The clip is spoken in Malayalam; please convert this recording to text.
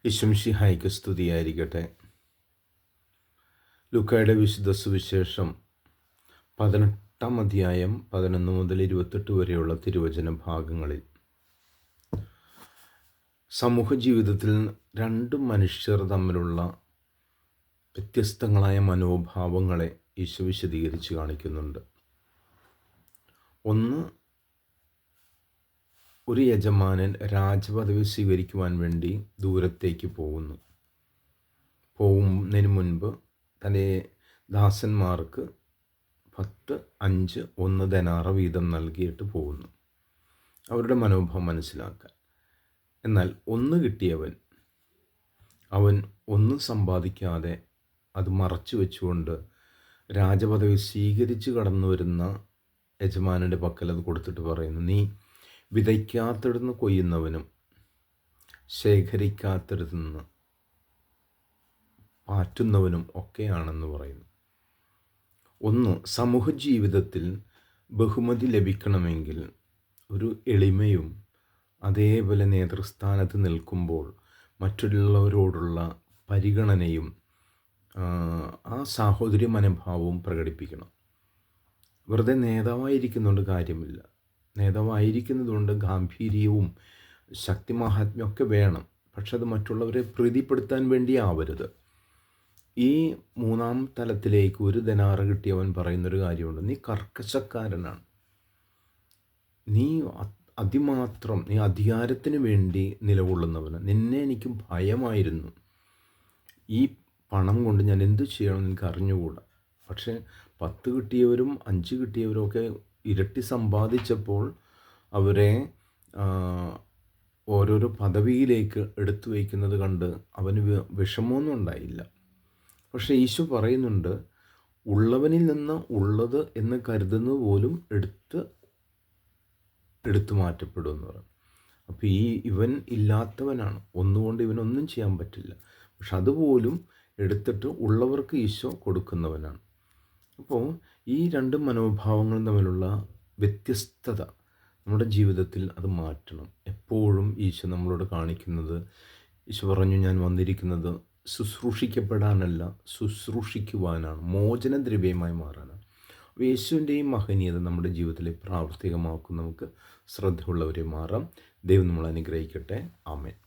ഈശോമിശിഹായ്ക്ക് സ്തുതിയായിരിക്കട്ടെ. ലൂക്കായുടെ വിശുദ്ധ സുവിശേഷം 18 അധ്യായം 11 മുതൽ 28 വരെയുള്ള തിരുവചന ഭാഗങ്ങളിൽ സമൂഹ ജീവിതത്തിൽ രണ്ട് മനുഷ്യർ തമ്മിലുള്ള വ്യത്യസ്തങ്ങളായ മനോഭാവങ്ങളെ ഈശോ വിശദീകരിച്ച് കാണിക്കുന്നുണ്ട്. ഒന്ന്, ഒരു യജമാനൻ രാജപദവി സ്വീകരിക്കുവാൻ വേണ്ടി ദൂരത്തേക്ക് പോകുന്നതിന് മുൻപ് തൻ്റെ ദാസന്മാർക്ക് 10, 5, 1 ദനാറ വീതം നൽകിയിട്ട് പോകുന്നു, അവരുടെ മനോഭാവം മനസ്സിലാക്കാൻ. എന്നാൽ ഒന്ന് കിട്ടിയവൻ, അവൻ ഒന്നും സമ്പാദിക്കാതെ അത് മറച്ചു വെച്ചുകൊണ്ട് രാജപദവി സ്വീകരിച്ച് കടന്നു വരുന്ന യജമാനൻ്റെ പക്കൽ അത് കൊടുത്തിട്ട് പറയുന്നു, നീ വിതയ്ക്കാത്തിടന്ന് കൊയ്യുന്നവനും ശേഖരിക്കാത്തിടന്ന് പാറ്റുന്നവനും ഒക്കെയാണെന്ന് പറയുന്നു. ഒന്ന്, സമൂഹ ജീവിതത്തിൽ ബഹുമതി ലഭിക്കണമെങ്കിൽ ഒരു എളിമയും അതേപോലെ നേതൃസ്ഥാനത്ത് നിൽക്കുമ്പോൾ മറ്റുള്ളവരോടുള്ള പരിഗണനയും ആ സാഹോദര്യ മനോഭാവവും പ്രകടിപ്പിക്കണം. വെറുതെ നേതാവായിരിക്കുന്നുണ്ട് കാര്യമില്ല. നേതാവായിരിക്കുന്നതുകൊണ്ട് ഗാംഭീര്യവും ശക്തിമാഹാത്മ്യമൊക്കെ വേണം, പക്ഷെ അത് മറ്റുള്ളവരെ പ്രീതിപ്പെടുത്താൻ വേണ്ടി ആവരുത്. ഈ മൂന്നാം തലത്തിലേക്ക് ഒരു ദനാറ് കിട്ടിയവൻ പറയുന്നൊരു കാര്യമുണ്ട്, നീ കർക്കശക്കാരനാണ്, നീ അതിമാത്രം നീ അധികാരത്തിന് വേണ്ടി നിലകൊള്ളുന്നവന്, നിന്നെ എനിക്ക് ഭയമായിരുന്നു, ഈ പണം കൊണ്ട് ഞാൻ എന്തു ചെയ്യണമെന്ന് എനിക്ക് അറിഞ്ഞുകൂടാ. പക്ഷേ 10 കിട്ടിയവരും 5 കിട്ടിയവരും ഒക്കെ ഇരട്ടി സമ്പാദിച്ചപ്പോൾ അവരെ ഓരോരോ പദവിയിലേക്ക് എടുത്തു വയ്ക്കുന്നത് കണ്ട് അവന് വിഷമമൊന്നും ഉണ്ടായില്ല. പക്ഷേ ഈശോ പറയുന്നുണ്ട്, ഉള്ളവനിൽ നിന്ന് ഉള്ളത് എന്ന് കരുതുന്നത് പോലും എടുത്തു മാറ്റപ്പെടുമെന്ന് പറയും. അപ്പോൾ ഇവൻ ഇല്ലാത്തവനാണ്, ഒന്നുകൊണ്ട് ഇവനൊന്നും ചെയ്യാൻ പറ്റില്ല, പക്ഷെ അതുപോലും എടുത്തിട്ട് ഉള്ളവർക്ക് ഈശോ കൊടുക്കുന്നവനാണ്. അപ്പോൾ ഈ രണ്ട് മനോഭാവങ്ങളും തമ്മിലുള്ള വ്യത്യസ്തത നമ്മുടെ ജീവിതത്തിൽ അത് മാറ്റണം. എപ്പോഴും ഈശോ നമ്മളോട് കാണിക്കുന്നത്, ഈശോ പറഞ്ഞു, ഞാൻ വന്നിരിക്കുന്നത് ശുശ്രൂഷിക്കപ്പെടാനല്ല, ശുശ്രൂഷിക്കുവാനാണ്, മോചനദ്രവ്യമായി മാറാനാണ്. അപ്പോൾ യേശുവിൻ്റെയും മഹനീയത നമ്മുടെ ജീവിതത്തിൽ പ്രാവർത്തികമാക്കും നമുക്ക് ശ്രദ്ധയുള്ളവരെ മാറാം. ദൈവം നമ്മളെ അനുഗ്രഹിക്കട്ടെ. ആമേൻ.